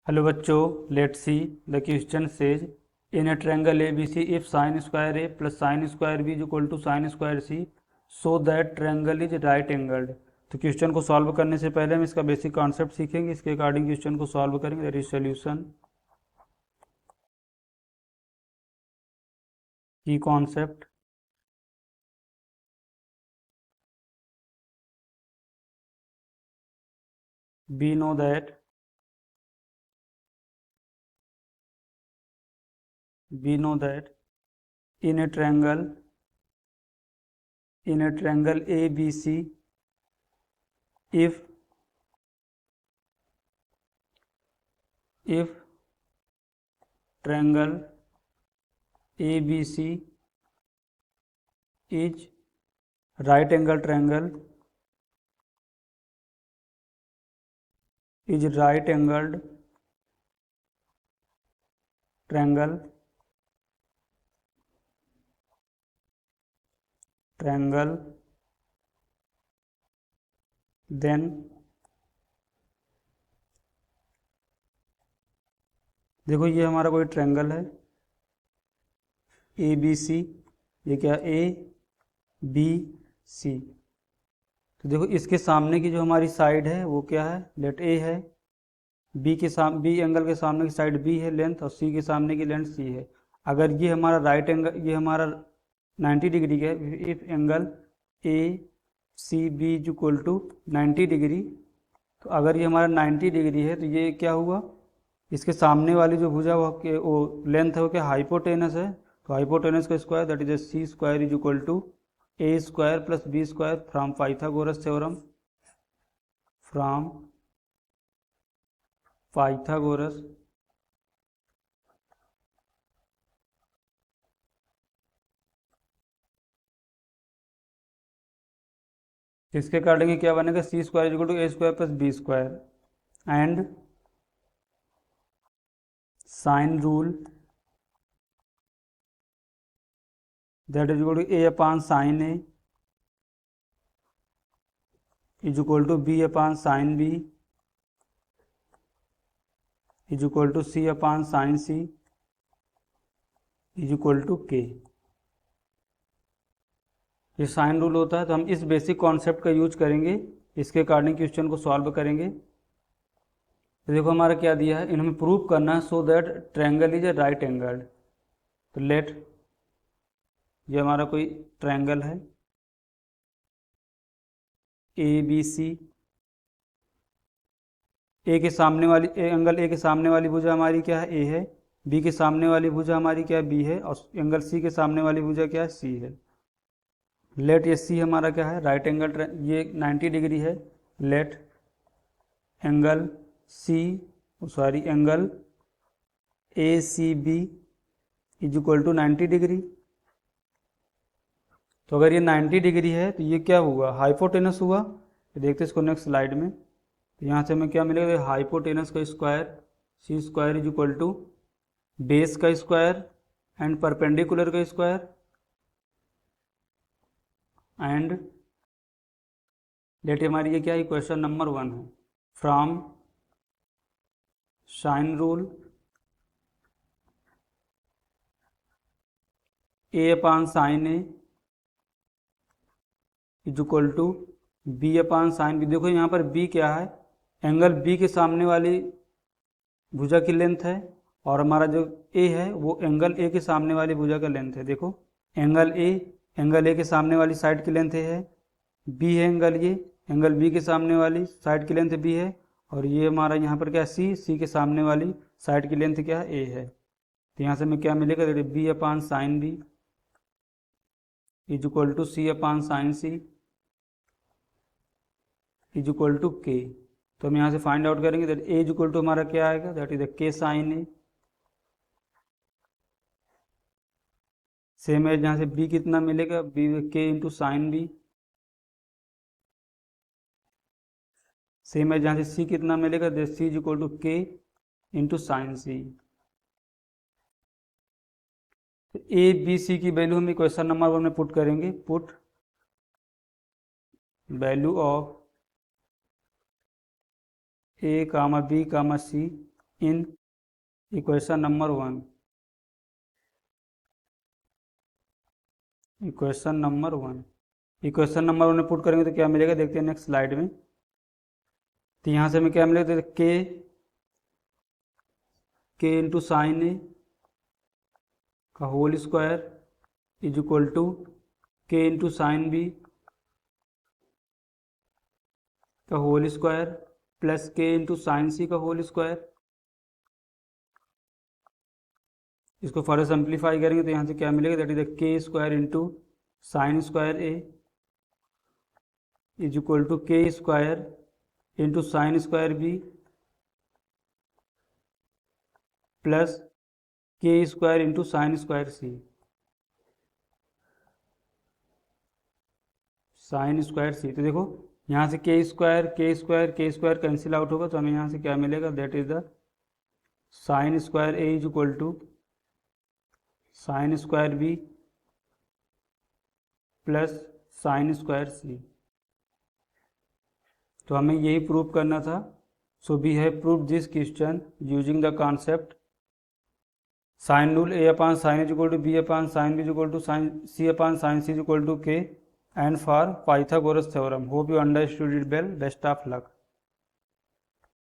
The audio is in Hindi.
हेलो बच्चों, let's see the question says in a triangle A B C if sine square A plus sine square B is equal to sine square C so that triangle is right angled. तो क्वेश्चन को सॉल्व करने से पहले हम इसका बेसिक कॉन्सेप्ट सीखेंगे, इसके अकॉर्डिंग क्वेश्चन को सॉल्व करेंगे। दैट इज सोल्यूशन की concept. We know that in a triangle ABC, if triangle ABC is right angle triangle, is right angled triangle then देखो ये हमारा कोई ट्रायंगल है ए बी सी। ये क्या ए बी सी। तो देखो इसके सामने की जो हमारी साइड है वो क्या है, लेट ए है। बी एंगल के सामने की साइड बी है लेंथ, और सी के सामने की लेंथ सी है। अगर ये हमारा राइट एंगल, ये हमारा 90 डिग्री है। If angle A C B is equal to 90 degree, तो अगर ये हमारा 90 डिग्री है तो ये क्या हुआ, इसके सामने वाली जो भुजा वो लेंथ है वो क्या, हाइपोटेनस है। तो हाइपोटेनस का square that is C square is equal to A square plus B square from Pythagoras theorem. इसके अकॉर्डिंग क्या बनेगा, C square is equal to A square plus B square and sine rule that is equal to A upon sine A is equal to B upon sine B is equal to C upon sine C is equal to K. ये साइन रूल होता है, तो हम इस बेसिक कॉन्सेप्ट का यूज करेंगे, इसके अकॉर्डिंग क्वेश्चन को सॉल्व करेंगे। तो देखो हमारा क्या दिया है, इन्हें प्रूव करना है सो that triangle is a right angle. तो लेट ये हमारा कोई ट्रायंगल है ए बी सी। एंगल ए के सामने वाली भुजा हमारी क्या है, ए है। बी के सामने वाली भुजा हमारी क्या है, बी है। और एंगल सी के सामने वाली भुजा क्या है, सी है। लेट ये सी हमारा क्या है, राइट एंगल, ये 90 डिग्री है। Let angle angle A C B is equal to 90 degree. तो अगर ये 90 डिग्री है तो ये क्या हुआ, हाइपोटेनस हुआ। तो देखते हैं इसको नेक्स्ट स्लाइड में। तो यहाँ से हमें क्या मिलेगा, हाइपोटेनस का square C square is equal to base का स्क्वायर एंड परपेंडिकुलर का स्क्वायर एंड लेट हमारी ये क्या है, क्वेश्चन नंबर 1 है। From sine rule A upon sine A is equal to B upon sine B. देखो यहाँ पर बी क्या है, एंगल बी के सामने वाली भुजा की लेंथ है, और हमारा जो ए है वो एंगल ए के सामने वाली भुजा का लेंथ है। देखो एंगल ए के सामने वाली साइड की लेंथ है, बी है एंगल एंगल बी के सामने वाली साइड की लेंथ बी है। और ये हमारा यहाँ पर क्या है, सी के सामने वाली साइड की लेंथ क्या है, ए है। तो यहाँ से हमें क्या मिलेगा, B upon sine B is equal to C upon sine C is equal to K. तो हम यहाँ से फाइंड आउट करेंगे that A is equal to हमारा क्या आएगा, that is the K sine A. Same है, जहाँ से बी कितना मिलेगा, बी के इंटू साइन बी। सेम है, जहाँ से सी कितना मिलेगा, that C is equal to K into sine C. A B C की वैल्यू हम क्वेश्चन नंबर 1 में पुट करेंगे। Put value of A comma B comma C in equation number 1। Equation number 1 equation number 1 में पुट करेंगे तो क्या मिलेगा, देखते हैं नेक्स्ट स्लाइड में। तो यहाँ से हमें क्या मिलेगा, तो के इंटू साइन ए का whole square is equal to K into sine B का whole square plus K into sine C का होल स्क्वायर। इसको फर्दर सिंप्लीफाई करेंगे तो यहाँ से क्या मिलेगा, that is K square into sine square A is equal to K square into sine square B plus K square into sine square C. Sine square C, तो देखो यहाँ से के स्क्वायर कैंसिल आउट होगा, तो हमें यहाँ से क्या मिलेगा, that is the sine square A is equal to sine square B plus sine square C. तो हमें यही प्रूव करना था। So we have prove this question using the concept sine rule A upon sine is equal to B upon sine B is equal to sine C upon sine C is equal to K and for Pythagoras theorem. Hope you understood it well. Best of luck.